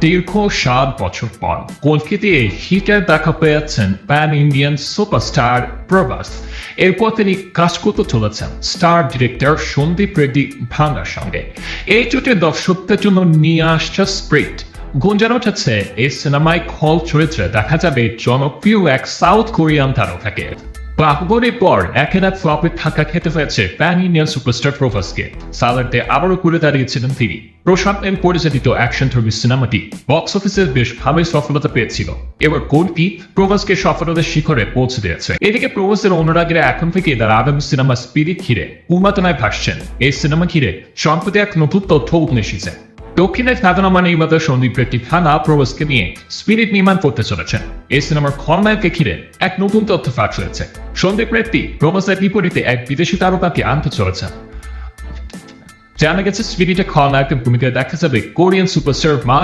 দীর্ঘ 7 বছর পর কলকাতায় হিটের দেখা পেয়েছেন প্যান ইন্ডিয়ান সুপারস্টার প্রভাস। এরপর তিনি কাজ করতে চলেছেন স্টার ডিরেক্টর সন্দীপ রেড্ডি ভাঙ্গার সঙ্গে। এই জুটির দর্শকদের জন্য নিয়ে আসছে স্প্রিট। গুঞ্জন উঠেছে এই সিনেমায় খল চরিত্রে দেখা যাবে জনপ্রিয় এক সাউথ কোরিয়ান তারকাকে। বাহুবলীর পর একেরা ফ্লপে থাকা খেতে হয়েছে প্যান ইন্ডিয়ান সুপারস্টার প্রভাসকে। সালারতে আবারও করে দাঁড়িয়েছিলেন তিনি। প্রশান্ত এর পরিচালিত অ্যাকশন থ্রিলার সিনেমাটি বক্স অফিসে বেশ ভালোই সফলতা পেয়েছিল। এবার কোনটি প্রভাসকে সফলতার শিখরে পৌঁছে দিয়েছে। এদিকে প্রভাসের অনুরাগীরা এখন থেকে তার আগামী সিনেমা স্পিরিট ঘিরে উন্মাদনায় ভাসছেন। এই সিনেমা ঘিরে সম্প্রতি এক নতুন তথ্য উঠে এসেছে। দক্ষিণের খ্যাতনামা নির্মাতা সন্দীপ রেড্ডি ভাঙ্গা প্রভাসকে নিয়ে স্পিরিট নির্মাণ করতে চলেছেন। এই সিনেমার খলনায়ককে ঘিরে এক নতুন তথ্য ফাঁস হয়েছে। সন্দীপ রেড্ডি প্রভাসের বিপরীতে এক বিদেশি তারকাকে আনতে চলেছেন। জানা গেছে স্পিরিটে খলনায়কের ভূমিকায় দেখা যাবে কোরিয়ান সুপারস্টার মা